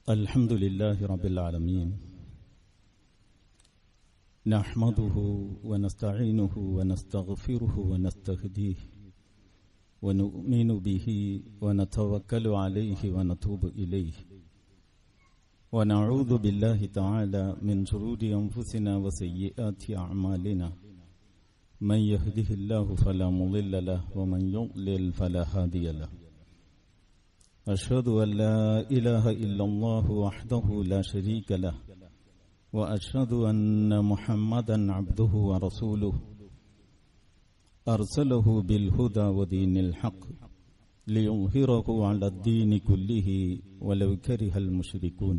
الحمد لله رب العالمين نحمده ونستعينه ونستغفره ونستهديه ونؤمن به ونتوكل عليه ونتوب إليه ونعوذ بالله تعالى من شرور أنفسنا وسيئات أعمالنا من يهده الله فلا مضل له ومن يضلل فلا هادي له أشهد أن لا إله إلا الله وحده لا شريك له وأشهد أن محمدا عبده ورسوله أرسله بالهدى ودين الحق ليظهره على الدين كله ولو كره المشركون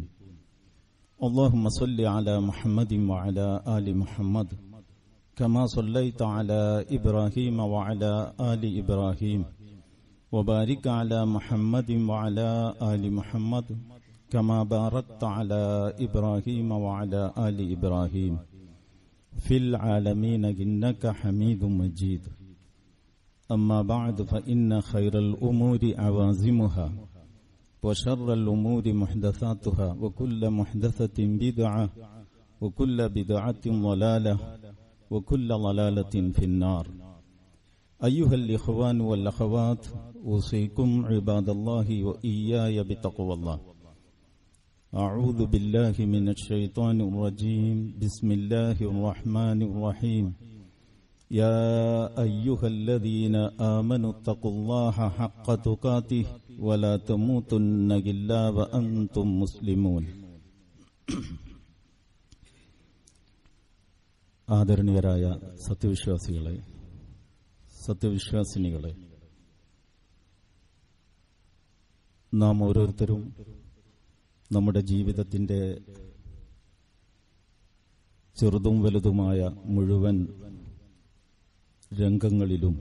اللهم صل على محمد وعلى آل محمد كما صليت على إبراهيم وعلى آل إبراهيم وبارك على محمد وعلى آل محمد كما باركت على إبراهيم وعلى آل إبراهيم في العالمين إنك حميد مجيد أما بعد فإن خير الأمور عوازمها وشر الأمور محدثاتها وكل محدثة بدعة وكل بدعة ضلالة وكل ضلالة في النار أيها الإخوان والأخوات أوصيكم عباد الله وإياي بتقوى الله أعوذ بالله من الشيطان الرجيم بسم الله الرحمن الرحيم يا أيها الذين آمنوا اتقوا الله حق تقاته ولا تموتن إلا وأنتم مسلمون ആദരണീയരായ സത്യവിശ്വാസിനികളെ, നാം ഓരോരുത്തരും നമ്മുടെ ജീവിതത്തിന്റെ ചെറുതും വലുതുമായ മുഴുവൻ രംഗങ്ങളിലും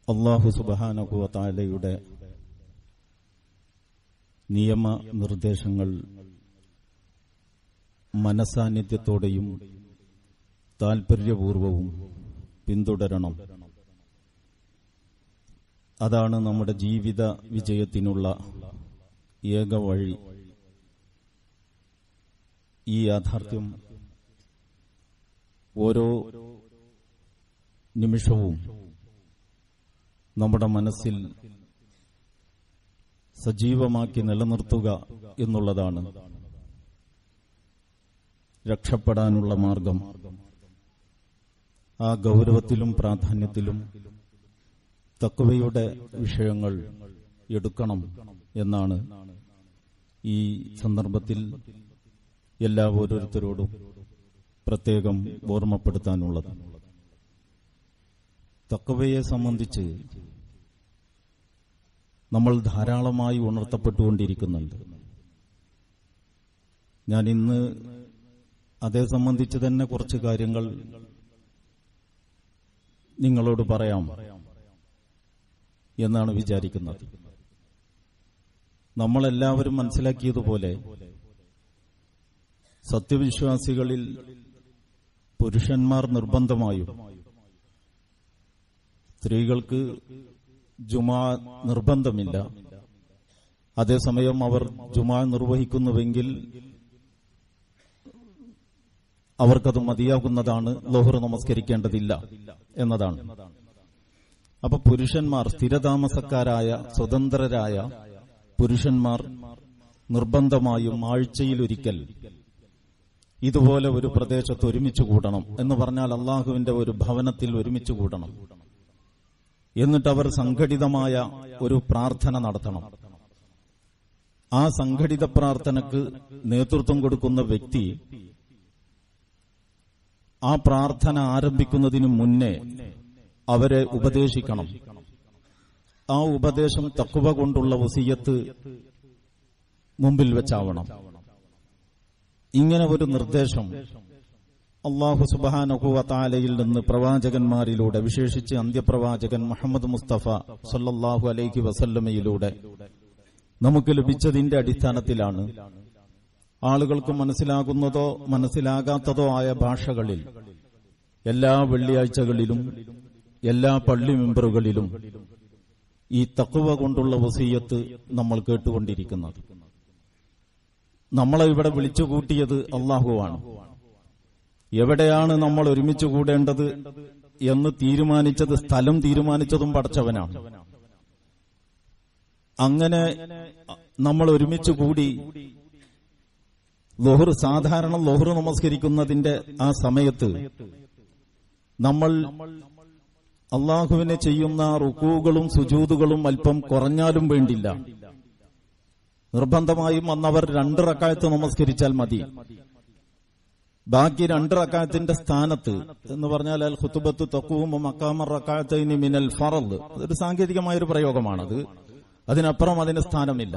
അല്ലാഹു സുബ്ഹാനഹു വ തആലയുടെ നിയമ നിർദ്ദേശങ്ങൾ മനസാന്നിധ്യത്തോടെയും താൽപര്യപൂർവവും പിന്തുടരണം. അതാണ് നമ്മുടെ ജീവിത വിജയത്തിനുള്ള ഏക വഴി. ഈ യാഥാർത്ഥ്യം ഓരോ നിമിഷവും നമ്മുടെ മനസ്സിൽ സജീവമാക്കി നിലനിർത്തുക എന്നുള്ളതാണ് രക്ഷപ്പെടാനുള്ള മാർഗം. ആ ഗൗരവത്തിലും പ്രാധാന്യത്തിലും തഖ്വയുടെ വിഷയങ്ങൾ എടുക്കണം എന്നാണ് ഈ സന്ദർഭത്തിൽ എല്ലാ ഓരോരുത്തരോടും പ്രത്യേകം ഓർമ്മപ്പെടുത്താനുള്ളത്. തഖ്വയെ സംബന്ധിച്ച് നമ്മൾ ധാരാളമായി ഉണർത്തപ്പെട്ടുകൊണ്ടിരിക്കുന്നുണ്ട്. ഞാൻ ഇന്ന് അതേ സംബന്ധിച്ച് തന്നെ കുറച്ച് കാര്യങ്ങൾ നിങ്ങളോട് പറയാം എന്നാണ് വിചാരിക്കുന്നത്. നമ്മളെല്ലാവരും മനസ്സിലാക്കിയതുപോലെ സത്യവിശ്വാസികളിൽ പുരുഷന്മാർ നിർബന്ധമായും സ്ത്രീകൾക്ക് ജുമാ നിർബന്ധമില്ല. അതേസമയം അവർ ജുമാ നിർവഹിക്കുന്നുവെങ്കിൽ അവർക്കത് മതിയാകുന്നതാണ്, ളുഹർ നമസ്കരിക്കേണ്ടതില്ല എന്നതാണ്. അപ്പൊ പുരുഷന്മാർ, സ്ഥിരതാമസക്കാരായ സ്വതന്ത്രരായ പുരുഷന്മാർ നിർബന്ധമായും ആഴ്ചയിലൊരിക്കൽ ഇതുപോലെ ഒരു പ്രദേശത്ത് ഒരുമിച്ച് കൂടണം. എന്ന് പറഞ്ഞാൽ അള്ളാഹുവിന്റെ ഒരു ഭവനത്തിൽ ഒരുമിച്ച് കൂടണം. എന്നിട്ട് അവർ സംഘടിതമായ ഒരു പ്രാർത്ഥന നടത്തണം. ആ സംഘടിത പ്രാർത്ഥനക്ക് നേതൃത്വം കൊടുക്കുന്ന വ്യക്തി ആ പ്രാർത്ഥന ആരംഭിക്കുന്നതിന് മുന്നേ അവരെ ഉപദേശിക്കണം. ആ ഉപദേശം തഖ്വ കൊണ്ടുള്ള വസിയത്ത് മുമ്പിൽ വെച്ചാവണം. ഇങ്ങനെ ഒരു നിർദ്ദേശം അല്ലാഹു സുബ്ഹാനഹു വ തആലയിൽ നിന്ന് പ്രവാചകന്മാരിലൂടെ, വിശേഷിച്ച് അന്ത്യപ്രവാചകൻ മുഹമ്മദ് മുസ്തഫ സല്ലല്ലാഹു അലൈഹി വസല്ലമയിലൂടെ നമുക്ക് ലഭിച്ചതിന്റെ അടിസ്ഥാനത്തിലാണ് ആളുകൾക്ക് മനസ്സിലാകുന്നതോ മനസ്സിലാകാത്തതോ ആയ ഭാഷകളിൽ എല്ലാ വെള്ളിയാഴ്ചകളിലും എല്ലാ പള്ളി മെമ്പറുകളിലും ഈ തഖ്വ കൊണ്ടുള്ള വസിയത്ത് നമ്മൾ കേട്ടുകൊണ്ടിരിക്കുന്നത്. നമ്മളെ ഇവിടെ വിളിച്ചുകൂട്ടിയത് അല്ലാഹുവാണ്. എവിടെയാണ് നമ്മൾ ഒരുമിച്ച് കൂടേണ്ടത് എന്ന് തീരുമാനിച്ചത്, സ്ഥലം തീരുമാനിച്ചതും പടച്ചവനാണ്. അങ്ങനെ നമ്മൾ ഒരുമിച്ച് കൂടി സാധാരണ ളുഹർ നമസ്കരിക്കുന്നതിന്റെ ആ സമയത്ത് നമ്മൾ അള്ളാഹുവിനെ ചെയ്യുന്ന റുകൂകളും സുജൂദുകളും അല്പം കുറഞ്ഞാലും വേണ്ടില്ല. നിർബന്ധമായും അന്നവർ 2 റക്അത്ത് നമസ്കരിച്ചാൽ മതി. ബാക്കി 2 റക്അത്തിന്റെ സ്ഥാനത്ത് എന്ന് പറഞ്ഞാൽ അൽ ഖുതുബത്തു തഖൂമു മഖാമ റക്അത്തൈനി മിനൽ ഫർദ്, അതൊരു സാങ്കേതികമായൊരു പ്രയോഗമാണത്. അതിനപ്പുറം അതിന് സ്ഥാനമില്ല.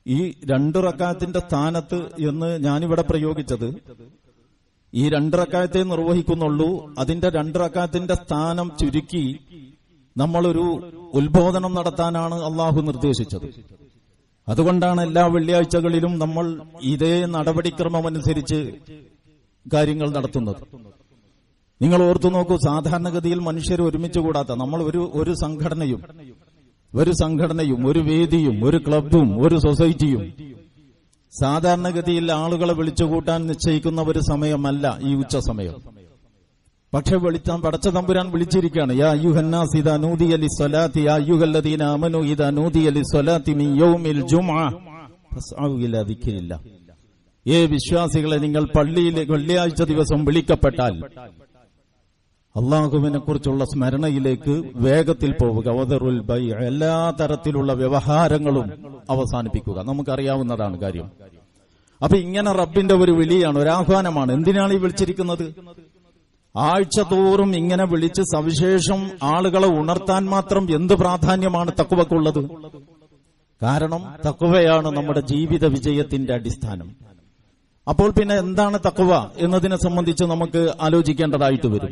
ഈ 2 റക്അത്തിന്റെ സ്ഥാനത്ത് എന്ന് ഞാനിവിടെ പ്രയോഗിച്ചത് ഈ 2 റക്അത്തേ നിർവഹിക്കുന്നുള്ളൂ. അതിന്റെ 2 റക്അത്തിന്റെ സ്ഥാനം ചുരുക്കി നമ്മളൊരു ഉത്ബോധനം നടത്താനാണ് അള്ളാഹു നിർദ്ദേശിച്ചത്. അതുകൊണ്ടാണ് എല്ലാ വെള്ളിയാഴ്ചകളിലും നമ്മൾ ഇതേ നടപടിക്രമമനുസരിച്ച് കാര്യങ്ങൾ നടത്തുന്നത്. നിങ്ങൾ ഓർത്തു നോക്കൂ, സാധാരണഗതിയിൽ മനുഷ്യർ ഒരുമിച്ച് കൂടാത്ത നമ്മൾ ഒരു സംഘടനയും ഒരു വേദിയും ഒരു ക്ലബും ഒരു സൊസൈറ്റിയും സാധാരണഗതിയിൽ ആളുകളെ വിളിച്ചുകൂട്ടാൻ നിശ്ചയിക്കുന്ന ഒരു സമയമല്ല ഈ ഉച്ച സമയം. പക്ഷെ പടച്ച തമ്പുരാൻ വിളിച്ചിരിക്കുകയാണ്. യാ അയ്യുഹന്നാസ് ഇദാ നൂദിയ ലിസ്സലാത്തി യാ അയ്യുഹല്ലദീന ആമനൂ ഇദാ നൂദിയ ലിസ്സലാത്തി മിൻ യൗമിൽ ജുമുഅ ഫസ്അഉ ഇലാ ദിക്രില്ലാഹ്. വിശ്വാസികളെ, നിങ്ങൾ പള്ളിയിൽ വെള്ളിയാഴ്ച ദിവസം വിളിക്കപ്പെട്ടാൽ അള്ളാഹുവിനെ കുറിച്ചുള്ള സ്മരണയിലേക്ക് വേഗത്തിൽ പോവുക. വദറുൽ ബൈഅ, എല്ലാ തരത്തിലുള്ള വ്യവഹാരങ്ങളും അവസാനിപ്പിക്കുക. നമുക്കറിയാവുന്നതാണ് കാര്യം. അപ്പൊ ഇങ്ങനെ റബ്ബിന്റെ ഒരു വിളിയാണ്, ഒരു ആഹ്വാനമാണ്. എന്തിനാണ് ഈ വിളിച്ചിരിക്കുന്നത്? ആഴ്ച തോറും ഇങ്ങനെ വിളിച്ച് സവിശേഷം ആളുകളെ ഉണർത്താൻ മാത്രം എന്ത് പ്രാധാന്യമാണ് തഖ്വക്കുള്ളത്? കാരണം തഖ്വയാണ് നമ്മുടെ ജീവിത വിജയത്തിന്റെ അടിസ്ഥാനം. അപ്പോൾ പിന്നെ എന്താണ് തഖ്വ എന്നതിനെ സംബന്ധിച്ച് നമുക്ക് ആലോചിക്കേണ്ടതായിട്ട് വരും.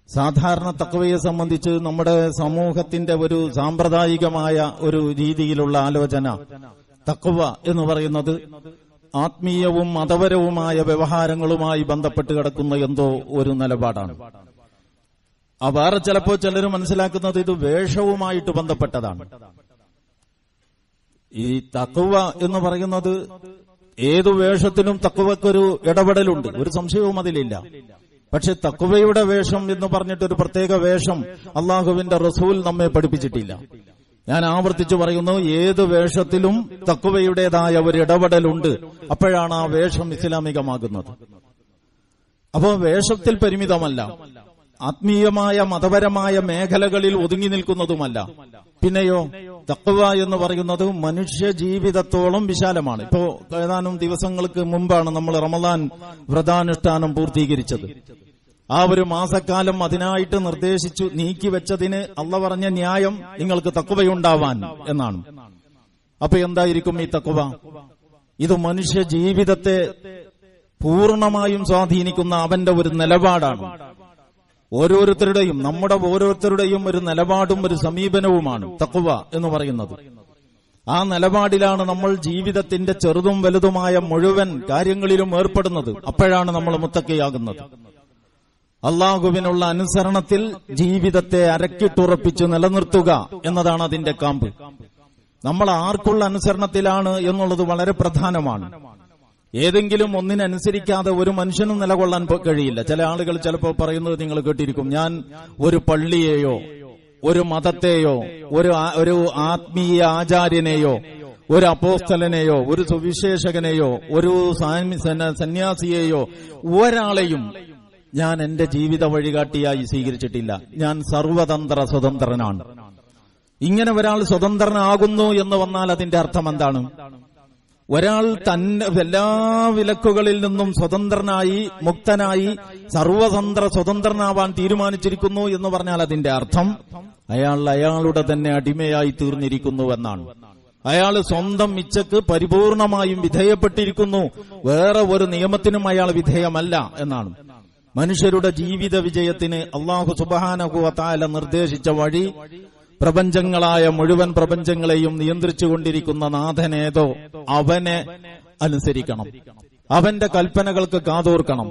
സാധാരണ തഖ്വയെ സംബന്ധിച്ച് നമ്മുടെ സമൂഹത്തിന്റെ ഒരു സാമ്പ്രദായികമായ ഒരു രീതിയിലുള്ള ആലോചന, തഖ്വ എന്ന് പറയുന്നത് ആത്മീയവും മതപരവുമായ വ്യവഹാരങ്ങളുമായി ബന്ധപ്പെട്ട് കിടക്കുന്ന എന്തോ ഒരു നിലപാടാണ്. വേറെ ചിലപ്പോൾ ചിലർ മനസ്സിലാക്കുന്നത് ഇത് വേഷവുമായിട്ട് ബന്ധപ്പെട്ടതാണ്. ഈ തഖ്വ എന്ന് പറയുന്നത് ഏതു വേഷത്തിനും തഖ്വക്കൊരു ഇടപെടലുണ്ട്, ഒരു സംശയവും അതിലില്ല. പക്ഷെ തഖ്വയുടെ വേഷം എന്ന് പറഞ്ഞിട്ടൊരു പ്രത്യേക വേഷം അള്ളാഹുവിന്റെ റസൂൽ നമ്മെ പഠിപ്പിച്ചിട്ടില്ല. ഞാൻ ആവർത്തിച്ചു പറയുന്നു, ഏത് വേഷത്തിലും തഖ്വയുടേതായ ഒരു ഇടപെടലുണ്ട്. അപ്പോഴാണ് ആ വേഷം ഇസ്ലാമികമാകുന്നത്. അപ്പോ വേഷത്തിൽ പരിമിതമല്ല, ആത്മീയമായ മതപരമായ മേഖലകളിൽ ഒതുങ്ങി നിൽക്കുന്നതുമല്ല. പിന്നെയോ തഖ്വ എന്ന് പറയുന്നത് മനുഷ്യ ജീവിതത്തോളം വിശാലമാണ്. ഇപ്പോ ഏതാനും ദിവസങ്ങൾക്ക് മുമ്പാണ് നമ്മൾ റമദാൻ വ്രതാനുഷ്ഠാനം പൂർത്തീകരിച്ചത്. ആ ഒരു മാസക്കാലം അതിനായിട്ട് നിർദ്ദേശിച്ചു നീക്കിവെച്ചതിന് അള്ള പറഞ്ഞ ന്യായം നിങ്ങൾക്ക് തഖ്വയുണ്ടാവാൻ എന്നാണ്. അപ്പൊ എന്തായിരിക്കും ഈ തഖ്വ? ഇത് മനുഷ്യ ജീവിതത്തെ പൂർണ്ണമായും സ്വാധീനിക്കുന്ന അവന്റെ ഒരു നിലപാടാണ്. ഓരോരുത്തരുടെയും, നമ്മുടെ ഓരോരുത്തരുടെയും ഒരു നിലപാടും ഒരു സമീപനവുമാണ് തഖ്വ എന്ന് പറയുന്നത്. ആ നിലപാടിലാണ് നമ്മൾ ജീവിതത്തിന്റെ ചെറുതും വലുതുമായ മുഴുവൻ കാര്യങ്ങളിലും ഏർപ്പെടുന്നത്. അപ്പോഴാണ് നമ്മൾ മുത്തഖിയാകുന്നത്. അള്ളാഹുവിനുള്ള അനുസരണത്തിൽ ജീവിതത്തെ അരക്കിട്ടുറപ്പിച്ച് നിലനിർത്തുക എന്നതാണ് അതിന്റെ കാമ്പ്. നമ്മൾ ആർക്കുള്ള അനുസരണത്തിലാണ് എന്നുള്ളത് വളരെ പ്രധാനമാണ്. ഏതെങ്കിലും ഒന്നിനനുസരിക്കാതെ ഒരു മനുഷ്യനും നിലകൊള്ളാൻ കഴിയില്ല. ചില ആളുകൾ ചിലപ്പോൾ പറയുന്നത് നിങ്ങൾ കേട്ടിരിക്കും, ഞാൻ ഒരു പള്ളിയെയോ ഒരു മതത്തെയോ ഒരു ആത്മീയ ആചാര്യനെയോ ഒരു അപ്പോസ്തലനെയോ ഒരു സുവിശേഷകനെയോ ഒരു സന്യാസിയെയോ ഒരാളെയും ഞാൻ എന്റെ ജീവിത വഴികാട്ടിയായി സ്വീകരിച്ചിട്ടില്ല. ഞാൻ സർവതന്ത്ര സ്വതന്ത്രനാണ്. ഇങ്ങനെ ഒരാൾ സ്വതന്ത്രനാകുന്നു എന്ന് വന്നാൽ അതിന്റെ അർത്ഥം എന്താണ്? ഒരാൾ തന്നെ എല്ലാ വിലക്കുകളിൽ നിന്നും സ്വതന്ത്രനായി മുക്തനായി സർവതന്ത്ര സ്വതന്ത്രനാവാൻ തീരുമാനിച്ചിരിക്കുന്നു എന്ന് പറഞ്ഞാൽ അതിന്റെ അർത്ഥം അയാളുടെ തന്നെ അടിമയായി തീർന്നിരിക്കുന്നുവെന്നാണ്. അയാൾ സ്വന്തം ഇച്ഛക്ക് പരിപൂർണമായും വിധേയപ്പെട്ടിരിക്കുന്നു, വേറെ ഒരു നിയമത്തിനും അയാൾ വിധേയമല്ല എന്നാണ്. മനുഷ്യരുടെ ജീവിത വിജയത്തിന് അല്ലാഹു സുബ്ഹാനഹു വ തആല നിർദ്ദേശിച്ച വഴി പ്രപഞ്ചങ്ങളായ മുഴുവൻ പ്രപഞ്ചങ്ങളെയും നിയന്ത്രിച്ചുകൊണ്ടിരിക്കുന്ന നാഥനേതോ അവനെ അനുസരിക്കണം, അവന്റെ കൽപ്പനകൾക്ക് കാതോർക്കണം.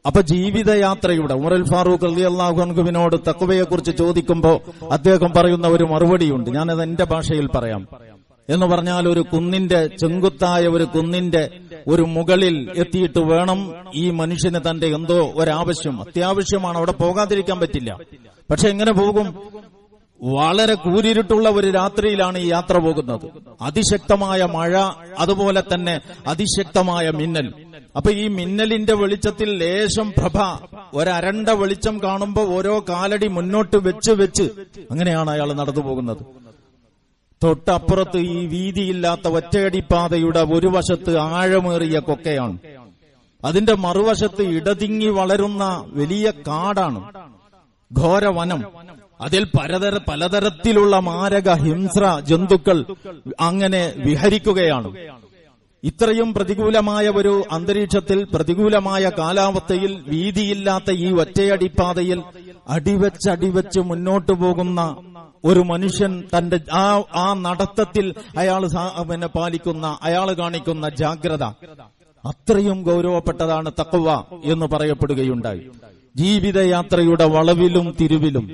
അപ്പൊ ജീവിതയാത്രയുടെ ഉമറുൽ ഫാറൂഖ് റളിയല്ലാഹു അൻഹുവിനോട് തഖ്വയെ കുറിച്ച് ചോദിക്കുമ്പോൾ അദ്ദേഹം പറയുന്ന ഒരു മറുപടിയുണ്ട്. ഞാനത് എന്റെ ഭാഷയിൽ പറയാം. എന്ന് പറഞ്ഞാൽ, ഒരു കുന്നിന്റെ ചെങ്കുത്തായ ഒരു കുന്നിന്റെ ഒരു മുകളിൽ എത്തിയിട്ട് വേണം ഈ മനുഷ്യന് തന്റെ എന്തോ ഒരാവശ്യം, അത്യാവശ്യമാണ്, അവിടെ പോകാതിരിക്കാൻ പറ്റില്ല. പക്ഷെ എങ്ങനെ പോകും? വളരെ കൂരിരുട്ടുള്ള ഒരു രാത്രിയിലാണ് ഈ യാത്ര പോകുന്നത്. അതിശക്തമായ മഴ, അതുപോലെ തന്നെ അതിശക്തമായ മിന്നൽ. അപ്പൊ ഈ മിന്നലിന്റെ വെളിച്ചത്തിൽ ലേശം പ്രഭ, ഒരരണ്ട വെളിച്ചം കാണുമ്പോൾ ഓരോ കാലടി മുന്നോട്ട് വെച്ച് അങ്ങനെയാണ് അയാൾ നടന്നു പോകുന്നത്. തൊട്ടപ്പുറത്ത് ഈ വീതിയില്ലാത്ത ഒറ്റയടിപ്പാതയുടെ ഒരു വശത്ത് ആഴമേറിയ കൊക്കയാണ്, അതിന്റെ മറുവശത്ത് ഇടതിങ്ങി വളരുന്ന വലിയ കാടാണ്, ഘോരവനം. അതിൽ പലതരത്തിലുള്ള മാരക ഹിംസ്ര ജന്തുക്കൾ അങ്ങനെ വിഹരിക്കുകയാണ്. ഇത്രയും പ്രതികൂലമായ ഒരു അന്തരീക്ഷത്തിൽ, പ്രതികൂലമായ കാലാവസ്ഥയിൽ, വീതിയില്ലാത്ത ഈ ഒറ്റയടിപ്പാതയിൽ അടിവെച്ച് മുന്നോട്ടു പോകുന്ന ഒരു മനുഷ്യൻ തന്റെ ആ നടത്തത്തിൽ അയാൾ പാലിക്കുന്ന, അയാൾ കാണിക്കുന്ന ജാഗ്രത അത്രയും ഗൗരവപ്പെട്ടതാണ് തഖ്വ എന്ന് പറയപ്പെടുകയുണ്ടായി. ജീവിതയാത്രയുടെ വളവിലും തിരിവിലും,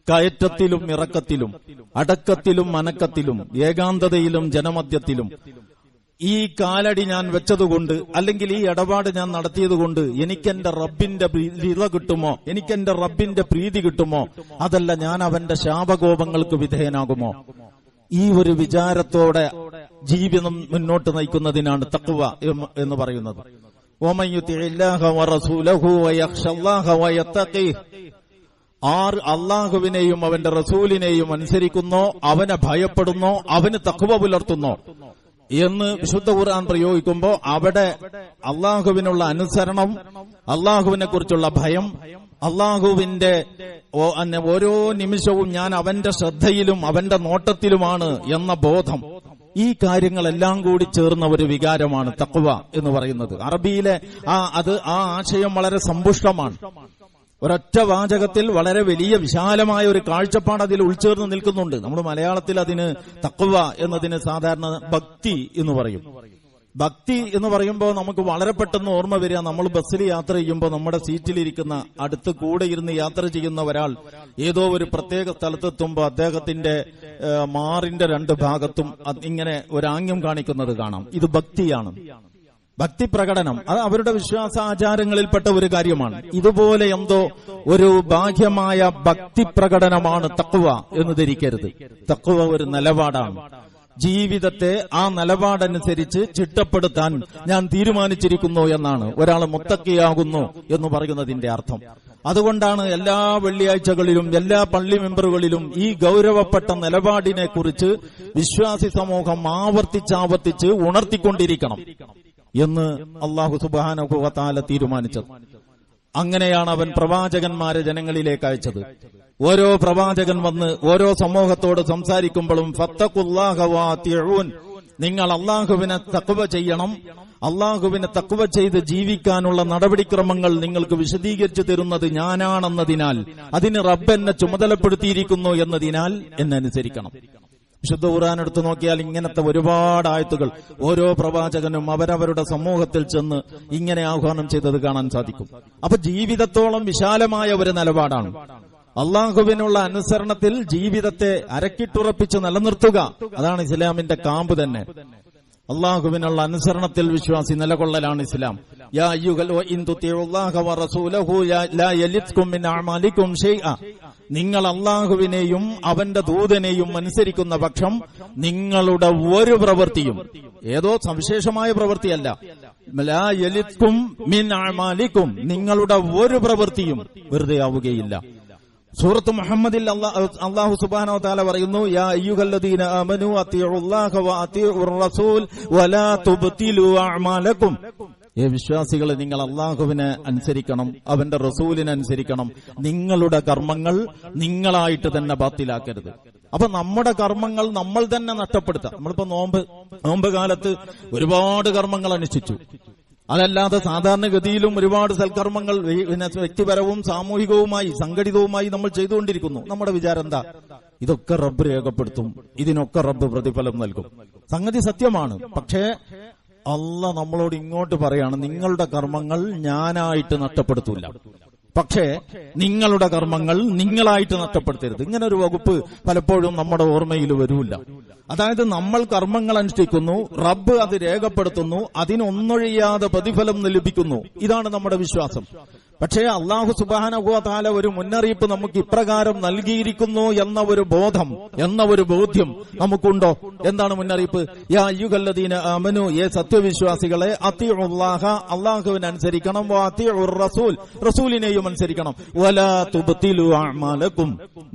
കയറ്റത്തിലും ഇറക്കത്തിലും, അടക്കത്തിലും അനക്കത്തിലും, ഏകാന്തതയിലും ജനമധ്യത്തിലും ഈ കാലടി ഞാൻ വെച്ചതുകൊണ്ട്, അല്ലെങ്കിൽ ഈ ഇടപാട് ഞാൻ നടത്തിയതുകൊണ്ട് എനിക്കെന്റെ റബ്ബിന്റെ രിള കിട്ടുമോ, എനിക്കെന്റെ റബ്ബിന്റെ പ്രീതി കിട്ടുമോ, അതല്ല ഞാൻ അവന്റെ ശാപകോപങ്ങൾക്ക് വിധേയനാകുമോ? ഈ ഒരു വിചാരത്തോടെ ജീവിതം മുന്നോട്ട് നയിക്കുന്നതിനാണ് തഖ്വ എന്ന് പറയുന്നത്. വമൻ യുതിഇല്ലാഹ വറസൂലഹു വയഖ്ഷല്ലാഹ വയത്തഖീഹ്, ആർ അല്ലാഹുവിനെയും അവന്റെ റസൂലിനെയും അനുസരിക്കുന്നോ, അവനെ ഭയപ്പെടുന്നോ, അവന് തഖ്വ പുലർത്തുന്നോ എന്ന് വിശുദ്ധ ഖുർആൻ പ്രയോഗിക്കുമ്പോൾ അവിടെ അള്ളാഹുവിനുള്ള അനുസരണം, അള്ളാഹുവിനെ കുറിച്ചുള്ള ഭയം, അള്ളാഹുവിന്റെ ഓരോ നിമിഷവും ഞാൻ അവന്റെ ശ്രദ്ധയിലും അവന്റെ നോട്ടത്തിലുമാണ് എന്ന ബോധം, ഈ കാര്യങ്ങളെല്ലാം കൂടി ചേർന്ന ഒരു വികാരമാണ് തഖ്വ എന്ന് പറയുന്നത്. അറബിയിലെ ആ ആശയം വളരെ സമ്പുഷ്ടമാണ്. ഒരൊറ്റ വാചകത്തിൽ വളരെ വലിയ വിശാലമായ ഒരു കാഴ്ചപ്പാട് അതിൽ ഉൾച്ചേർന്ന് നിൽക്കുന്നുണ്ട്. നമ്മൾ മലയാളത്തിൽ അതിന് തഖ്വ എന്നതിന് സാധാരണ ഭക്തി എന്ന് പറയും. ഭക്തി എന്ന് പറയുമ്പോൾ നമുക്ക് വളരെ പെട്ടെന്ന് ഓർമ്മ വരിക, നമ്മൾ ബസ്സിൽ യാത്ര ചെയ്യുമ്പോൾ നമ്മുടെ സീറ്റിലിരിക്കുന്ന, അടുത്ത് കൂടെ ഇരുന്ന് യാത്ര ചെയ്യുന്ന ഒരാൾ ഏതോ ഒരു പ്രത്യേക സ്ഥലത്തെത്തുമ്പോൾ അദ്ദേഹത്തിന്റെ മാറിന്റെ രണ്ട് ഭാഗത്തും ഇങ്ങനെ ഒരാംഗ്യം കാണിക്കുന്നത് കാണാം. ഇത് ഭക്തിയാണ്, ഭക്തി പ്രകടനം. അത് അവരുടെ വിശ്വാസ ആചാരങ്ങളിൽപ്പെട്ട ഒരു കാര്യമാണ്. ഇതുപോലെ എന്തോ ഒരു ബാഹ്യമായ ഭക്തി പ്രകടനമാണ് തഖ്വ എന്ന് ധരിക്കരുത്. തഖ്വ ഒരു നിലപാടാണ്. ജീവിതത്തെ ആ നിലപാടനുസരിച്ച് ചിട്ടപ്പെടുത്താൻ ഞാൻ തീരുമാനിച്ചിരിക്കുന്നു എന്നാണ് ഒരാൾ മുത്തക്കിയാകുന്നു എന്ന് പറയുന്നതിന്റെ അർത്ഥം. അതുകൊണ്ടാണ് എല്ലാ വെള്ളിയാഴ്ചകളിലും എല്ലാ പള്ളി മെമ്പറുകളിലും ഈ ഗൗരവപ്പെട്ട നിലപാടിനെ കുറിച്ച് വിശ്വാസി സമൂഹം ആവർത്തിച്ചാവർത്തിച്ച് ഉണർത്തിക്കൊണ്ടിരിക്കണം എന്ന് അല്ലാഹു സുബ്ഹാനഹു വ തആല തീരുമാനിച്ചത്. അങ്ങനെയാണ് അവൻ പ്രവാചകന്മാരെ ജനങ്ങളിലേക്ക് അയച്ചത്. ഓരോ പ്രവാചകൻ വന്ന് ഓരോ സമൂഹത്തോട് സംസാരിക്കുമ്പോഴും ഫത്തഖുല്ലാഹ വഅതിഊൻ, നിങ്ങൾ അള്ളാഹുവിനെ തഖ്വ ചെയ്യണം, അള്ളാഹുവിനെ തഖ്വ ചെയ്ത് ജീവിക്കാനുള്ള നടപടിക്രമങ്ങൾ നിങ്ങൾക്ക് വിശദീകരിച്ചു തരുന്നത് ഞാനാണെന്നതിനാൽ, അതിന് റബ്ബ് എന്നെ ചുമതലപ്പെടുത്തിയിരിക്കുന്നു എന്നതിനാൽ എന്നെ അനുസരിക്കണം. വിശുദ്ധ ഖുർആൻ എടുത്തു നോക്കിയാൽ ഇങ്ങനത്തെ ഒരുപാട് ആയത്തുകൾ ഓരോ പ്രവാചകനും അവരവരുടെ സമൂഹത്തിൽ ചെന്ന് ഇങ്ങനെ ആഹ്വാനം ചെയ്തത് കാണാൻ സാധിക്കും. അപ്പൊ ജീവിതത്തോളം വിശാലമായ ഒരു നിലപാടാണ്. അള്ളാഹുവിനുള്ള അനുസരണത്തിൽ ജീവിതത്തെ അരക്കിട്ടുറപ്പിച്ച് നിലനിർത്തുക, അതാണ് ഇസ്ലാമിന്റെ കാമ്പ് തന്നെ. അള്ളാഹുവിനുള്ള അനുസരണത്തിൽ വിശ്വാസി നിലകൊള്ളലാണ് ഇസ്ലാം. യാ അയ്യുഹൽ ഇൻ തുതിഉല്ലാഹ വറസൂലഹു ലാ യലിത്കും മിൻ അഅമാലികും ഷൈഅ, നിങ്ങൾ അള്ളാഹുവിനെയും അവന്റെ ദൂതനെയും അനുസരിക്കുന്ന പക്ഷം നിങ്ങളുടെ ഒരു പ്രവൃത്തിയും, ഏതോ സവിശേഷമായ പ്രവൃത്തിയല്ല, ലാ യലിത്കും മിൻ അഅമാലികും, നിങ്ങളുടെ ഒരു പ്രവൃത്തിയും വെറുതെ ആവുകയില്ല. സൂറത്ത് മുഹമ്മദിൽ അല്ലാഹു സുബ്ഹാനഹു വ തആല പറയുന്നു, യാ അയ്യുഹല്ലദീന ആമനൂ അത്തിഉല്ലാഹ വഅതിഉർ റസൂൽ വലാ തുബ്തിലു അഅമാലകും, വിശ്വാസികളെ നിങ്ങൾ അള്ളാഹുവിനെ അനുസരിക്കണം, അവന്റെ റസൂലിനെ അനുസരിക്കണം, നിങ്ങളുടെ കർമ്മങ്ങൾ നിങ്ങളായിട്ട് തന്നെ ബാത്തിലാക്കരുത്. അപ്പൊ നമ്മുടെ കർമ്മങ്ങൾ നമ്മൾ തന്നെ നഷ്ടപ്പെടുത്താം. നമ്മളിപ്പോ നോമ്പ് കാലത്ത് ഒരുപാട് കർമ്മങ്ങൾ അനുഷ്ഠിച്ചു. അതല്ലാതെ സാധാരണഗതിയിലും ഒരുപാട് സൽക്കർമ്മങ്ങൾ വ്യക്തിപരവും സാമൂഹികവുമായി സംഘടിതവുമായി നമ്മൾ ചെയ്തുകൊണ്ടിരിക്കുന്നു. നമ്മുടെ വിചാരം എന്താ? ഇതൊക്കെ റബ്ബ് രേഖപ്പെടുത്തും, ഇതിനൊക്കെ റബ്ബ് പ്രതിഫലം നൽകും. സംഗതി സത്യമാണ്. പക്ഷേ അള്ളാഹ് നമ്മളോട് ഇങ്ങോട്ട് പറയാണ്, നിങ്ങളുടെ കർമ്മങ്ങൾ ഞാനായിട്ട് നഷ്ടപ്പെടുത്തൂല, പക്ഷേ നിങ്ങളുടെ കർമ്മങ്ങൾ നിങ്ങളായിട്ട് നഷ്ടപ്പെടുത്തരുത്. ഇങ്ങനെ ഒരു വകുപ്പ് പലപ്പോഴും നമ്മുടെ ഓർമ്മയിൽ വരൂല. അതായത് നമ്മൾ കർമ്മങ്ങൾ അനുഷ്ഠിക്കുന്നു, റബ്ബ് അത് രേഖപ്പെടുത്തുന്നു, അതിനൊന്നൊഴിയാതെ പ്രതിഫലം ലഭിക്കുന്നു. ഇതാണ് നമ്മുടെ വിശ്വാസം. പക്ഷേ അല്ലാഹു സുബ്ഹാനഹു വ തആല ഒരു മുന്നറിയിപ്പ് നമുക്ക് ഇപ്രകാരം നൽകിയിരിക്കുന്നു എന്ന ഒരു ബോധ്യം നമുക്കുണ്ടോ? എന്താണ് മുന്നറിയിപ്പ്? യാ അയ്യുഹല്ലദീന ആമനു, സത്യവിശ്വാസികളെ, അത്തിഉല്ലാഹ, അല്ലാഹുവിനെ അനുസരിക്കണം, വ അത്തിഉർ റസൂൽ, റസൂലിനെയും അനുസരിക്കണം, വലാ തുബ്തിലു അഅമാലക്കും,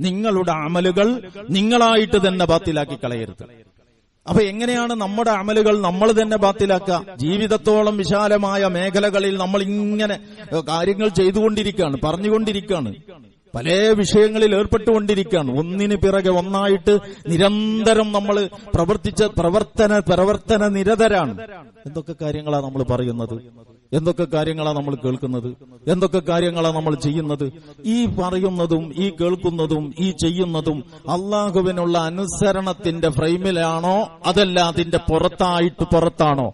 നിങ്ങളുടെ അമലുകൾ നിങ്ങളായിട്ട് തന്നെ ബാത്തിലാക്കി കളയരുത്. അപ്പൊ എങ്ങനെയാണ് നമ്മുടെ അമലുകൾ നമ്മൾ തന്നെ ബാത്തിലാക്കുക? ജീവിതത്തോളം വിശാലമായ മേഖലകളിൽ നമ്മൾ ഇങ്ങനെ കാര്യങ്ങൾ ചെയ്തുകൊണ്ടിരിക്കുകയാണ്, പറഞ്ഞുകൊണ്ടിരിക്കുകയാണ്, പല വിഷയങ്ങളിൽ ഏർപ്പെട്ടുകൊണ്ടിരിക്കുകയാണ്. ഒന്നിന് പിറകെ ഒന്നായിട്ട് നിരന്തരം നമ്മൾ പ്രവർത്തന നിരതരാണ്. എന്തൊക്കെ കാര്യങ്ങളാണ് നമ്മൾ പറയുന്നത്, എന്തൊക്കെ കാര്യങ്ങളാണ് നമ്മൾ കേൾക്കുന്നത്, എന്തൊക്കെ കാര്യങ്ങളാണ് നമ്മൾ ചെയ്യുന്നത്? ഈ പറയുന്നതും ഈ കേൾക്കുന്നതും ഈ ചെയ്യുന്നതും അള്ളാഹുവിനുള്ള അനുസരണത്തിന്റെ ഫ്രെയിമിലാണോ, അതല്ല അതിന്റെ പുറത്താണോ?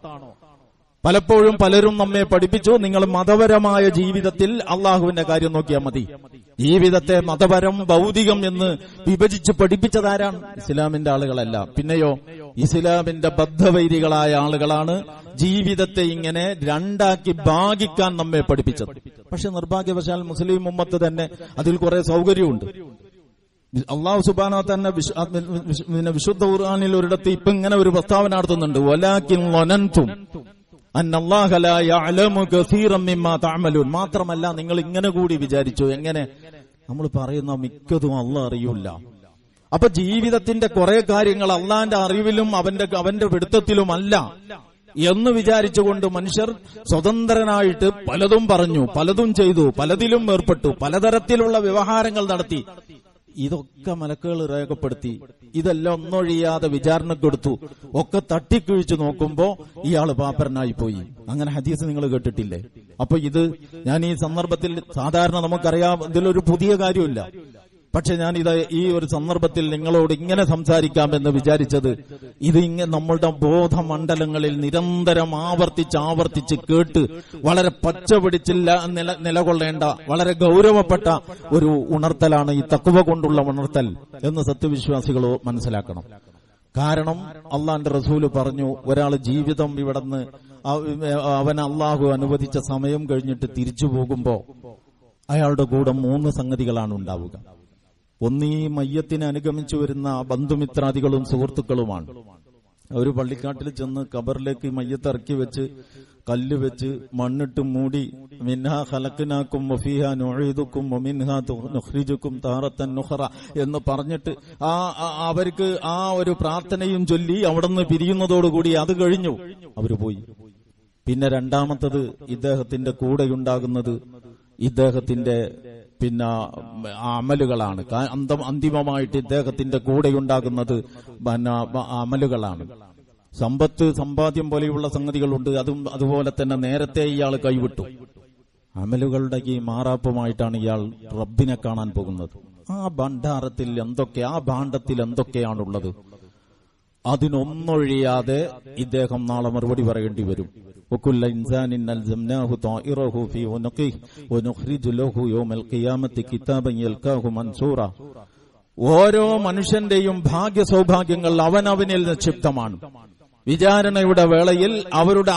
പലപ്പോഴും പലരും നമ്മെ പഠിപ്പിച്ചു, നിങ്ങൾ മതപരമായ ജീവിതത്തിൽ അള്ളാഹുവിന്റെ കാര്യം നോക്കിയാൽ മതി. ജീവിതത്തെ മതപരം ഭൗതികം എന്ന് വിഭജിച്ച് പഠിപ്പിച്ചതാരാണ്? ഇസ്ലാമിന്റെ ആളുകളല്ല. പിന്നെയോ ഇസ്ലാമിന്റെ ബദ്ധവൈരികളായ ആളുകളാണ് ജീവിതത്തെ ഇങ്ങനെ രണ്ടാക്കി ഭാഗിക്കാൻ നമ്മെ പഠിപ്പിച്ചത്. പക്ഷെ നിർഭാഗ്യവശാൽ മുസ്ലിം ഉമ്മത്ത് തന്നെ അതിൽ കുറെ സൗകര്യമുണ്ട്. അല്ലാഹു സുബ്ഹാനഹു തന്നെ വിശുദ്ധ ഖുർആനിൽ ഒരിടത്ത് ഇപ്പൊ ഇങ്ങനെ ഒരു പ്രസ്താവന നടത്തുന്നുണ്ട്, വലാകിൻ ലനൻതും അന്നല്ലാഹ ലാ യഅലമു കസീറൻ മിമ്മാ തഅമലൂൻ. മാത്രമല്ല നിങ്ങൾ ഇങ്ങനെ കൂടി വിചാരിച്ചു, എങ്ങനെ? നമ്മൾ പറയുന്ന മിക്കതും അല്ലാഹ് അറിയില്ല. അപ്പൊ ജീവിതത്തിന്റെ കുറെ കാര്യങ്ങൾ അള്ളാന്റെ അറിവിലും അവന്റെ പിടുത്തത്തിലുമല്ല എന്ന് വിചാരിച്ചുകൊണ്ട് മനുഷ്യർ സ്വതന്ത്രനായിട്ട് പലതും പറഞ്ഞു, പലതും ചെയ്തു, പലതിലും ഏർപ്പെട്ടു, പലതരത്തിലുള്ള വ്യവഹാരങ്ങൾ നടത്തി. ഇതൊക്കെ മലക്കുകൾ രേഖപ്പെടുത്തി. ഇതെല്ലാം ഒന്നൊഴിയാതെ വിചാരണക്കെടുത്തു. ഒക്കെ തട്ടിക്കിഴിച്ചു നോക്കുമ്പോ ഇയാള് പാപ്പരനായി പോയി. അങ്ങനെ ഹദീസ് നിങ്ങൾ കേട്ടിട്ടില്ലേ? അപ്പൊ ഇത് ഞാൻ ഈ സന്ദർഭത്തിൽ, സാധാരണ നമുക്കറിയാം ഇതിലൊരു പുതിയ കാര്യമില്ല, പക്ഷെ ഞാൻ ഈ ഒരു സന്ദർഭത്തിൽ നിങ്ങളോട് ഇങ്ങനെ സംസാരിക്കാമെന്ന് വിചാരിച്ചത്, ഇത് ഇങ്ങനെ നമ്മളുടെ ബോധമണ്ഡലങ്ങളിൽ നിരന്തരം ആവർത്തിച്ച് കേട്ട് വളരെ പച്ച പിടിച്ചില്ല നിലകൊള്ളേണ്ട വളരെ ഗൗരവപ്പെട്ട ഒരു ഉണർത്തലാണ് ഈ തഖ്വ കൊണ്ടുള്ള ഉണർത്തൽ എന്ന് സത്യവിശ്വാസികളോ മനസ്സിലാക്കണം. കാരണം അള്ളാന്റെ റസൂല് പറഞ്ഞു, ഒരാൾ ജീവിതം ഇവിടുന്ന് അവൻ അള്ളാഹു അനുവദിച്ച സമയം കഴിഞ്ഞിട്ട് തിരിച്ചു പോകുമ്പോ അയാളുടെ കൂടെ 3 സംഗതികളാണ് ഉണ്ടാവുക. ഒന്ന്, ഈ മയ്യത്തിനെ അനുഗമിച്ചു വരുന്ന ബന്ധുമിത്രാദികളും സുഹൃത്തുക്കളുമാണ്. ഒരു പള്ളിക്കാട്ടിൽ ചെന്ന് കബറിലേക്ക് മയ്യത്ത് ഇറക്കി വെച്ച് കല്ല് വെച്ച് മണ്ണിട്ട് മൂടി, മിൻഹാ ഖലഖ്നാകും വഫീഹാ നുഈദുകും വമിൻഹാ നുഖ്രിജുകും താറത്തൻ നുഖറ എന്ന് പറഞ്ഞിട്ട് അവർക്ക് ആ ഒരു പ്രാർത്ഥനയും ചൊല്ലി അവിടുന്ന് പിരിയുന്നതോടുകൂടി അത് കഴിഞ്ഞു, അവര് പോയി. പിന്നെ രണ്ടാമത്തത്, ഇദ്ദേഹത്തിന്റെ കൂടെയുണ്ടാകുന്നത് ഇദ്ദേഹത്തിന്റെ അമലുകളാണ്. അന്തിമമായിട്ട് ഇദ്ദേഹത്തിന്റെ കൂടെയുണ്ടാകുന്നത് അമലുകളാണ്. സമ്പാദ്യം പോലെയുള്ള സംഗതികളുണ്ട്, അതുപോലെ തന്നെ നേരത്തെ ഇയാൾ കൈവിട്ടു. അമലുകളുടെ ഈ മാറാപ്പുമായിട്ടാണ് ഇയാൾ റബ്ബിനെ കാണാൻ പോകുന്നത്. ആ ഭാണ്ഡത്തിൽ എന്തൊക്കെയാണുള്ളത് അതിനൊന്നൊഴിയാതെ ഇദ്ദേഹം നാളെ മറുപടി പറയേണ്ടി വരും. وكل إنسان ألزمناه طائره في عنقه ونخرج له يوم القيامة كتابا يلقاه منشورا. ഓരോ മനുഷ്യന്റെയും ഭാഗ്യ സൗഭാഗ്യങ്ങൾ അവനവനിൽ നിക്ഷിപ്തമാണ്. വിചാരണയുടെ വേളയിൽ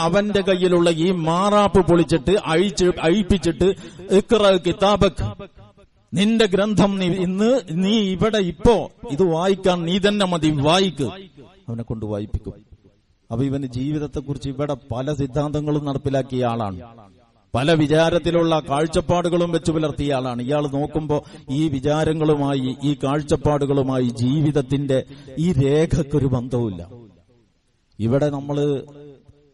അവന്റെ കയ്യിലുള്ള ഈ മാറാപ്പ് പൊളിച്ചിട്ട് അഴിപ്പിച്ചിട്ട് ഇഖ്റ കിതാബക്, നിന്റെ ഗ്രന്ഥം നീ ഇവിടെ ഇപ്പോ ഇത് വായിക്കാൻ നീ തന്നെ മതി, വായിക്ക്. അവനെ കൊണ്ട് വായിപ്പിക്കും. അപ്പൊ ഇവന് ജീവിതത്തെക്കുറിച്ച് ഇവിടെ പല സിദ്ധാന്തങ്ങളും നടപ്പിലാക്കിയ ആളാണ്, പല വിചാരത്തിലുള്ള കാഴ്ചപ്പാടുകളും വെച്ചു പുലർത്തിയ ആളാണ്. ഇയാൾ നോക്കുമ്പോ ഈ വിചാരങ്ങളുമായി ഈ കാഴ്ചപ്പാടുകളുമായി ജീവിതത്തിന്റെ ഈ രേഖക്കൊരു ബന്ധവുമില്ല. ഇവിടെ നമ്മള്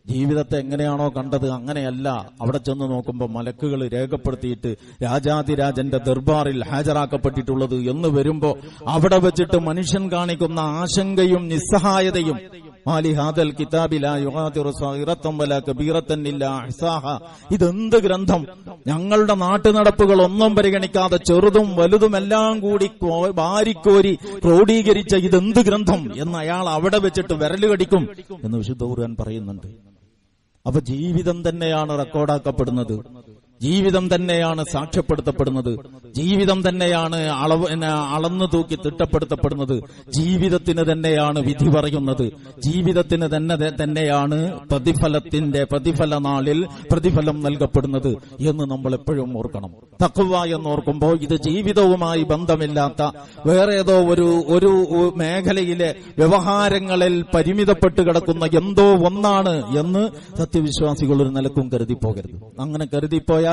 ജീവിതത്തെ എങ്ങനെയാണോ കണ്ടത് അങ്ങനെയല്ല. അവിടെ ചെന്ന് നോക്കുമ്പോൾ മലക്കുകൾ രേഖപ്പെടുത്തിയിട്ട് രാജാതിരാജന്റെ ദർബാറിൽ ഹാജരാക്കപ്പെട്ടിട്ടുള്ളത് എന്ന് വരുമ്പോ അവിടെ വെച്ചിട്ട് മനുഷ്യൻ കാണിക്കുന്ന ആശങ്കയും നിസ്സഹായതയും, മാലി ഹാദൽ കിതാബി ലാ യുഗാദിറു സഗീറത്തൻ വലാ കബീറത്തൻ ഇല്ലാ അഹ്സാഹാ, ഇതെന്ത് ഗ്രന്ഥം, ഞങ്ങളുടെ നാട്ടുനടപ്പുകൾ ഒന്നും പരിഗണിക്കാതെ ചെറുതും വലുതുമെല്ലാം കൂടി വാരിക്കോരി ക്രോഡീകരിച്ച ഇതെന്ത് ഗ്രന്ഥം എന്ന് അയാൾ അവിടെ വെച്ചിട്ട് വിരല് കടിക്കും എന്ന് വിശുദ്ധ ഖുർആൻ പറയുന്നുണ്ട്. അപ്പൊ ജീവിതം തന്നെയാണ് റെക്കോർഡാക്കപ്പെടുന്നത്, ജീവിതം തന്നെയാണ് സാക്ഷ്യപ്പെടുത്തപ്പെടുന്നത്, ജീവിതം തന്നെയാണ് അളന്നു തൂക്കി തിട്ടപ്പെടുത്തപ്പെടുന്നത്, ജീവിതത്തിന് തന്നെയാണ് വിധി പറയുന്നത്, ജീവിതത്തിന് തന്നെയാണ് പ്രതിഫല നാളിൽ പ്രതിഫലം നൽകപ്പെടുന്നത് എന്ന് നമ്മൾ എപ്പോഴും ഓർക്കണം. തഖ്വ എന്നോർക്കുമ്പോൾ ഇത് ജീവിതവുമായി ബന്ധമില്ലാത്ത വേറെ ഏതോ ഒരു മേഖലയിലെ വ്യവഹാരങ്ങളിൽ പരിമിതപ്പെട്ട് കിടക്കുന്ന എന്തോ ഒന്നാണ് എന്ന് സത്യവിശ്വാസികൾ ഒരു നിലക്കും കരുതിപ്പോകരുത്. അങ്ങനെ കരുതിപ്പോയാൽ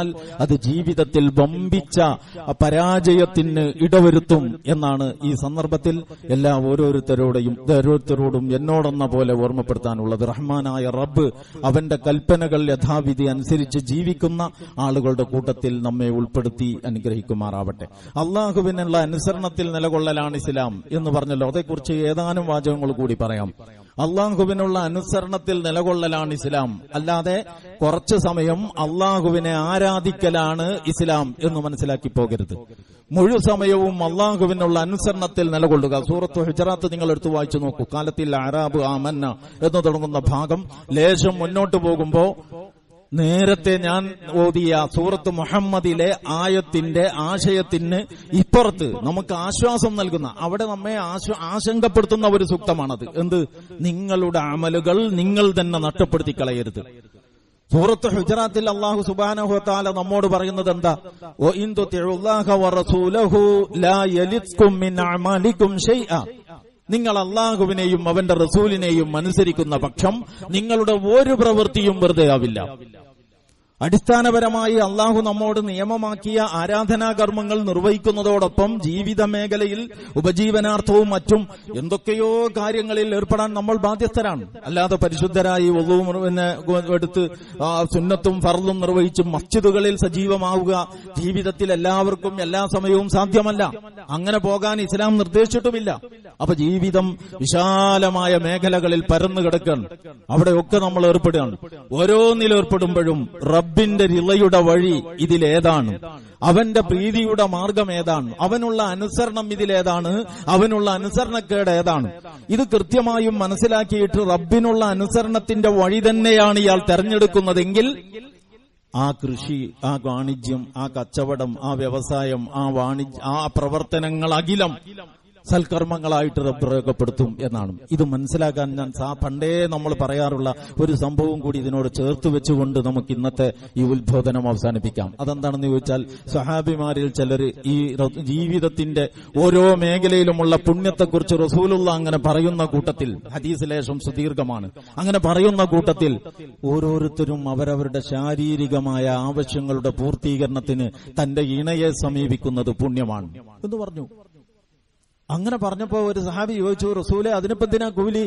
അത് ജീവിതത്തിൽ വമ്പിച്ച പരാജയത്തിന് ഇടവരുത്തും എന്നാണ് ഈ സന്ദർഭത്തിൽ ഓരോരുത്തരോടും എന്നോടെന്ന പോലെ ഓർമ്മപ്പെടുത്താനുള്ളത്. റഹ്മാനായ റബ്ബ് അവന്റെ കൽപ്പനകൾ യഥാവിധി അനുസരിച്ച് ജീവിക്കുന്ന ആളുകളുടെ കൂട്ടത്തിൽ നമ്മെ ഉൾപ്പെടുത്തി അനുഗ്രഹിക്കുമാറാവട്ടെ. അള്ളാഹുവിനുള്ള അനുസരണത്തിൽ നിലകൊള്ളലാണ് ഇസ്ലാം എന്ന് പറഞ്ഞല്ലോ, അതേക്കുറിച്ച് ഏതാനും വാചകങ്ങൾ കൂടി പറയാം. അള്ളാഹുവിനുള്ള അനുസരണത്തിൽ നിലകൊള്ളലാണ് ഇസ്ലാം, അല്ലാതെ കുറച്ചു സമയം അള്ളാഹുവിനെ ആരാധിക്കലാണ് ഇസ്ലാം എന്ന് മനസ്സിലാക്കി പോകരുത്. മുഴു സമയവും അള്ളാഹുവിനുള്ള അനുസരണത്തിൽ നിലകൊള്ളുക. സൂറത്ത് ഹുജറാത്ത് നിങ്ങൾ എടുത്തു വായിച്ചു നോക്കൂ. കാലത്തിൽ അറാബ് ആമന്ന എന്ന് തുടങ്ങുന്ന ഭാഗം ലേശം മുന്നോട്ട് പോകുമ്പോ നേരത്തെ ഞാൻ ഓതിയ സൂറത്ത് മുഹമ്മദിലെ ആയത്തിന്റെ ആശയത്തിന് ഇപ്പുറത്ത് നമുക്ക് ആശ്വാസം നൽകുന്ന, അവിടെ നമ്മെ ആശങ്കപ്പെടുത്തുന്ന ഒരു സൂക്തമാണത്. എന്ത്? നിങ്ങളുടെ അമലുകൾ നിങ്ങൾ തന്നെ നഷ്ടപ്പെടുത്തി കളയരുത്. സൂറത്ത് ഹുജറാത്തിൽ അല്ലാഹു സുബ്ഹാനഹു വ തആല നമ്മോട് പറയുന്നത് എന്താ? വഇൻ തുതിഉല്ലാഹ വറസൂലഹു ലാ യലിത്കും മിൻ അഅമാലികും ഷൈഅ. നിങ്ങൾ അല്ലാഹുവിനെയും അവന്റെ റസൂലിനെയും അനുസരിക്കുന്ന പക്ഷം നിങ്ങളുടെ ഒരു പ്രവൃത്തിയും വെറുതെ ആവില്ല. അടിസ്ഥാനപരമായി അള്ളാഹു നമ്മോട് നിയമമാക്കിയ ആരാധനാകർമ്മങ്ങൾ നിർവഹിക്കുന്നതോടൊപ്പം ജീവിത മേഖലയിൽ ഉപജീവനാർത്ഥവും മറ്റും എന്തൊക്കെയോ കാര്യങ്ങളിൽ ഏർപ്പെടാൻ നമ്മൾ ബാധ്യസ്ഥരാണ്. അല്ലാതെ പരിശുദ്ധരായി ഒളൂം എടുത്ത് സുന്നത്തും ഫർളും നിർവഹിച്ചും മസ്ജിദുകളിൽ സജീവമാവുക ജീവിതത്തിൽ എല്ലാവർക്കും എല്ലാ സമയവും സാധ്യമല്ല. അങ്ങനെ പോകാൻ ഇസ്ലാം നിർദ്ദേശിച്ചിട്ടുമില്ല. അപ്പൊ ജീവിതം വിശാലമായ മേഖലകളിൽ പരന്നു കിടക്കുകയാണ്. അവിടെയൊക്കെ നമ്മൾ ഏർപ്പെടുകയാണ്. ഓരോന്നിലേർപ്പെടുമ്പോഴും റബ്ബിന്റെ റിളയുടെ വഴി ഇതിലേതാണ്, അവന്റെ പ്രീതിയുടെ മാർഗം ഏതാണ്, അവനുള്ള അനുസരണം ഇതിലേതാണ്, അവനുള്ള അനുസരണക്കേട് ഏതാണ്, ഇത് കൃത്യമായും മനസ്സിലാക്കിയിട്ട് റബ്ബിനുള്ള അനുസരണത്തിന്റെ വഴി തന്നെയാണ് ഇയാൾ തെരഞ്ഞെടുക്കുന്നതെങ്കിൽ ആ കൃഷി, ആ വാണിജ്യം, ആ കച്ചവടം, ആ വ്യവസായം, ആ പ്രവർത്തനങ്ങൾ അഖിലം സൽക്കർമ്മങ്ങളായിട്ട് റബ്ബ് രേഖപ്പെടുത്തും എന്നാണ്. ഇത് മനസ്സിലാക്കാൻ ഞാൻ പണ്ടേ നമ്മൾ പറയാറുള്ള ഒരു സംഭവം കൂടി ഇതിനോട് ചേർത്ത് വെച്ചുകൊണ്ട് നമുക്ക് ഇന്നത്തെ ഈ ഉത്ബോധനം അവസാനിപ്പിക്കാം. അതെന്താണെന്ന് ചോദിച്ചാൽ, സഹാബിമാരിൽ ചിലർ ഈ ജീവിതത്തിന്റെ ഓരോ മേഖലയിലുമുള്ള പുണ്യത്തെക്കുറിച്ച് റസൂലുള്ള അങ്ങനെ പറയുന്ന കൂട്ടത്തിൽ, ഹദീസ് ലേശം സുദീർഘമാണ്, അങ്ങനെ പറയുന്ന കൂട്ടത്തിൽ ഓരോരുത്തരും അവരവരുടെ ശാരീരികമായ ആവശ്യങ്ങളുടെ പൂർത്തീകരണത്തിന് തന്റെ ഇണയെ സമീപിക്കുന്നത് പുണ്യമാണ് എന്ന് പറഞ്ഞു. അങ്ങനെ പറഞ്ഞപ്പോ ഒരു സഹാബി ചോദിച്ചു, റസൂലെ അതിനിപ്പോ എന്തിനാ കൂലി?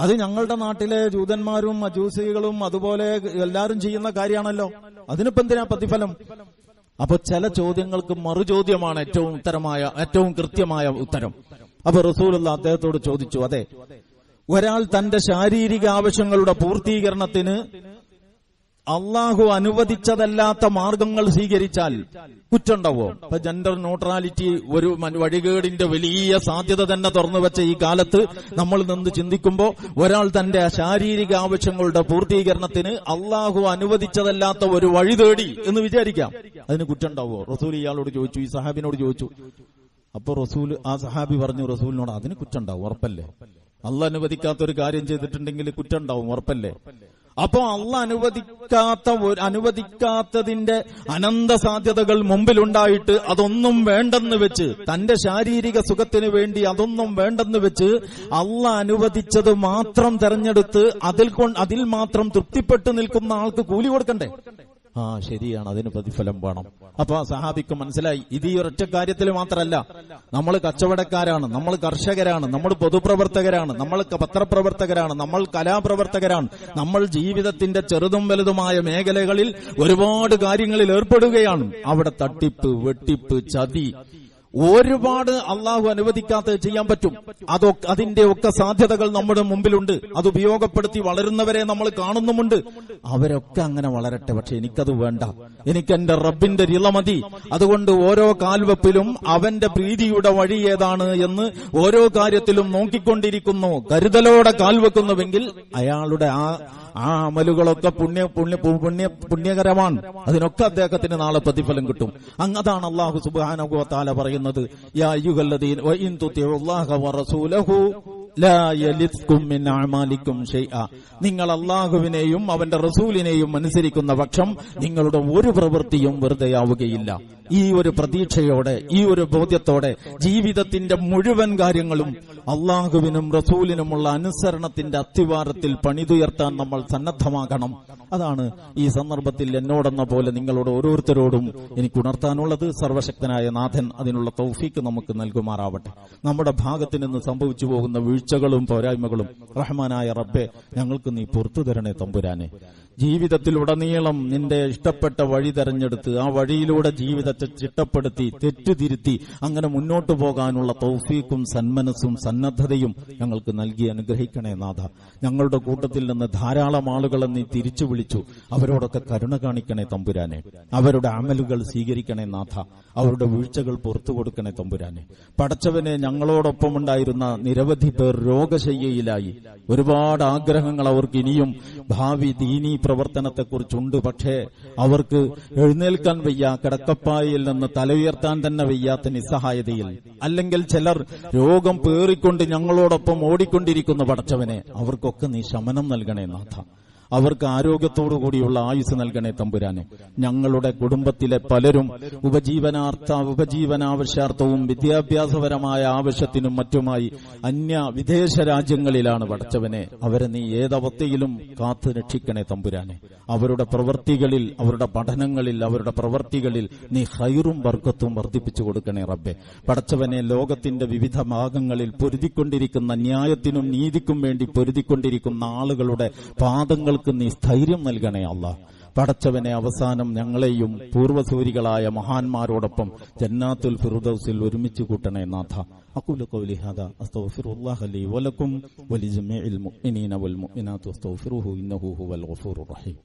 അത് ഞങ്ങളുടെ നാട്ടിലെ ജൂതന്മാരും മജൂസികളും അതുപോലെ എല്ലാരും ചെയ്യുന്ന കാര്യമാണല്ലോ, അതിനിപ്പോ എന്തിനാ പ്രതിഫലം? അപ്പൊ ചില ചോദ്യങ്ങൾക്ക് മറുചോദ്യമാണ് ഏറ്റവും കൃത്യമായ ഉത്തരം. അപ്പൊ റസൂലുള്ള അദ്ദേഹത്തോട് ചോദിച്ചു, അതെ, ഒരാൾ തന്റെ ശാരീരിക ആവശ്യങ്ങളുടെ പൂർത്തീകരണത്തിന് അള്ളാഹു അനുവദിച്ചതല്ലാത്ത മാർഗങ്ങൾ സ്വീകരിച്ചാൽ കുറ്റുണ്ടാവോ? ഇപ്പൊ ജെൻഡർ ന്യൂട്രാലിറ്റി ഒരു വഴികേടിന്റെ വലിയ സാധ്യത തന്നെ തുറന്നു വെച്ച ഈ കാലത്ത് നമ്മൾ നിന്ന് ചിന്തിക്കുമ്പോ ഒരാൾ തന്റെ ശാരീരിക ആവശ്യങ്ങളുടെ പൂർത്തീകരണത്തിന് അള്ളാഹു അനുവദിച്ചതല്ലാത്ത ഒരു വഴി തേടി എന്ന് വിചാരിക്കാം, അതിന് കുറ്റുണ്ടാവോ? റസൂൽ ഇയാളോട് ചോദിച്ചു, ഈ സഹാബിനോട് ചോദിച്ചു. അപ്പൊ ആ സഹാബി പറഞ്ഞു റസൂലിനോട്, അതിന് കുറ്റുണ്ടാവും, ഉറപ്പല്ലേ? അള്ളാഹ് അനുവദിക്കാത്തൊരു കാര്യം ചെയ്തിട്ടുണ്ടെങ്കിൽ കുറ്റുണ്ടാവും, ഉറപ്പല്ലേ? അപ്പോ അള്ളാഹ് അനുവദിക്കാത്തതിന്റെ അനന്ത സാധ്യതകൾ മുമ്പിലുണ്ടായിട്ട് അതൊന്നും വേണ്ടെന്ന് വെച്ച്, തന്റെ ശാരീരിക സുഖത്തിന് വേണ്ടി അതൊന്നും വേണ്ടെന്ന് വെച്ച് അള്ളാഹ് അനുവദിച്ചത് മാത്രം തെരഞ്ഞെടുത്ത് അതിൽ മാത്രം തൃപ്തിപ്പെട്ടു നിൽക്കുന്ന ആൾക്ക് കൂലി കൊടുക്കണ്ടേ? ശരിയാണ്, അതിന് പ്രതിഫലം വേണം. അപ്പൊ സഹാബിക്ക് മനസ്സിലായി, ഇത് ഈ ഒരൊറ്റ കാര്യത്തിൽ മാത്രമല്ല. നമ്മൾ കച്ചവടക്കാരാണ്, നമ്മൾ കർഷകരാണ്, നമ്മൾ പൊതുപ്രവർത്തകരാണ്, നമ്മൾ പത്രപ്രവർത്തകരാണ്, നമ്മൾ കലാപ്രവർത്തകരാണ്, നമ്മൾ ജീവിതത്തിന്റെ ചെറുതും വലുതുമായ മേഖലകളിൽ ഒരുപാട് കാര്യങ്ങളിൽ ഏർപ്പെടുകയാണ്. അവിടെ തട്ടിപ്പ്, വെട്ടിപ്പ്, ചതി, ഒരുപാട് അള്ളാഹു അനുവദിക്കാത്തത് ചെയ്യാൻ പറ്റും. അതിന്റെ ഒക്കെ സാധ്യതകൾ നമ്മുടെ മുമ്പിലുണ്ട്. അത് ഉപയോഗപ്പെടുത്തി വളരുന്നവരെ നമ്മൾ കാണുന്നുമുണ്ട്. അവരൊക്കെ അങ്ങനെ വളരട്ടെ, പക്ഷെ എനിക്കത് വേണ്ട. എനിക്ക് എന്റെ റബ്ബിന്റെ റിള മതി. അതുകൊണ്ട് ഓരോ കാൽവെപ്പിലും അവന്റെ പ്രീതിയുടെ വഴി ഏതാണ് എന്ന് ഓരോ കാര്യത്തിലും നോക്കിക്കൊണ്ടിരിക്കുന്നു, കരുതലോടെ കാൽവെക്കുന്നുവെങ്കിൽ അയാളുടെ ആ അമലുകളൊക്കെ പുണ്യകരമാണ്. അതിനൊക്കെ അദ്ദേഹത്തിന് നാളെ പ്രതിഫലം കിട്ടും. അതാണ് അല്ലാഹു സുബ്ഹാനഹു വ തആല പറയുന്നത്, യാ അയ്യുഹല്ലദീന വ ഇൻ തുതിഉല്ലാഹ വ റസൂലഹു ലാ യലിദ്കും മിൻ അഅമാലിക്കും ഷൈഅ. നിങ്ങൾ അല്ലാഹുവിനെയും അവന്റെ റസൂലിനെയും അനുസരിക്കുന്ന പക്ഷം നിങ്ങളുടെ ഒരു പ്രവൃത്തിയും വെറുതെയാവുകയില്ല. ഈ ഒരു പ്രതീക്ഷയോടെ, ഈ ഒരു ബോധ്യത്തോടെ ജീവിതത്തിന്റെ മുഴുവൻ കാര്യങ്ങളും അല്ലാഹുവിനും റസൂലിനുമുള്ള അനുസരണത്തിന്റെ അത്തിവാരത്തിൽ പണിതുയർത്താൻ നമ്മൾ സന്നദ്ധമാകണം. അതാണ് ഈ സന്ദർഭത്തിൽ എന്നോടെന്ന പോലെ നിങ്ങളോട് ഓരോരുത്തരോടും എനിക്ക് ഉണർത്താനുള്ളത്. സർവശക്തനായ നാഥൻ അതിനുള്ള തൗഫീക്ക് നമുക്ക് നൽകുമാറാവട്ടെ. നമ്മുടെ ഭാഗത്ത് നിന്ന് സംഭവിച്ചു പോകുന്ന വീഴ്ചകളും പോരായ്മകളും റഹ്മാനായ റബ്ബേ ഞങ്ങൾക്ക് നീ പുറത്തു തരണേ തമ്പുരാനെ. ജീവിതത്തിലുടനീളം നിന്റെ ഇഷ്ടപ്പെട്ട വഴി തെരഞ്ഞെടുത്ത് ആ വഴിയിലൂടെ ജീവിതത്തെ ചിട്ടപ്പെടുത്തി തെറ്റുതിരുത്തി അങ്ങനെ മുന്നോട്ടു പോകാനുള്ള തൗഫീക്കും സന്മനസ്സും സന്നദ്ധതയും ഞങ്ങൾക്ക് നൽകി അനുഗ്രഹിക്കണേ നാഥ. ഞങ്ങളുടെ കൂട്ടത്തിൽ നിന്ന് ധാരാളം ആളുകളെ നീ തിരിച്ചു വിളിച്ചു. അവരോടൊക്കെ കരുണ കാണിക്കണേ തമ്പുരാനെ. അവരുടെ അമലുകൾ സ്വീകരിക്കണേ നാഥ. അവരുടെ വീഴ്ചകൾ പുറത്തു കൊടുക്കണേ തമ്പുരാനെ. പടച്ചവനെ, ഞങ്ങളോടൊപ്പമുണ്ടായിരുന്ന നിരവധി പേർ രോഗശയ്യയിലായി. ഒരുപാട് ആഗ്രഹങ്ങൾ അവർക്ക് ഇനിയും ഭാവി ദീനീ പ്രവർത്തനത്തെക്കുറിച്ചുണ്ട്. പക്ഷേ അവർക്ക് എഴുന്നേൽക്കാൻ വയ്യ, കിടക്കപ്പായിൽ നിന്ന് തല ഉയർത്താൻ തന്നെ വയ്യാത്ത നിസ്സഹായതയിൽ. അല്ലെങ്കിൽ ചിലർ രോഗം പേറിക്കൊണ്ട് ഞങ്ങളോടൊപ്പം ഓടിക്കൊണ്ടിരിക്കുന്ന പടച്ചവനെ, അവർക്കൊക്കെ നീ ശമനം നൽകണേ നാഥ. അവർക്ക് ആരോഗ്യത്തോടുകൂടിയുള്ള ആയുസ് നൽകണേ തമ്പുരാനെ. ഞങ്ങളുടെ കുടുംബത്തിലെ പലരും ഉപജീവനാവശ്യാർത്ഥവും വിദ്യാഭ്യാസപരമായ ആവശ്യത്തിനും മറ്റുമായി വിദേശ രാജ്യങ്ങളിലാണ് പടച്ചവനെ. അവരെ നീ ഏതവസ്ഥയിലും കാത്തു രക്ഷിക്കണേ തമ്പുരാനെ. അവരുടെ പ്രവൃത്തികളിൽ, അവരുടെ പഠനങ്ങളിൽ, അവരുടെ പ്രവൃത്തികളിൽ നീ ഖൈറും ബർക്കത്തും വർദ്ധിപ്പിച്ചു കൊടുക്കണേ റബ്ബെ. പടച്ചവനെ, ലോകത്തിന്റെ വിവിധ ഭാഗങ്ങളിൽ പൊരുതിക്കൊണ്ടിരിക്കുന്ന, ന്യായത്തിനും നീതിക്കും വേണ്ടി പൊരുതിക്കൊണ്ടിരിക്കുന്ന ആളുകളുടെ പാദങ്ങൾ നീ സ്ഥൈര്യം നൽകണേ അല്ലാഹ്. പടച്ചവനെ, അവസാനം ഞങ്ങളെയും പൂർവ്വസൂരികളായ മഹാന്മാരോടൊപ്പം ജന്നാത്തുൽ ഫിർദൗസിൽ ഒരുമിച്ച് കൂട്ടണേ നാഥ. അഖൂലു ഖൗലി ഹാദാ അസ്തഗ്ഫിറുല്ലാഹ ലീ വലക്കും വലിജമീഇൽ മുഅ്മിനീന വൽ മുഅ്മിനാത്ത് അസ്തഗ്ഫിറുഹു ഇന്നഹു ഹുവൽ ഗഫൂറുർ റഹീം.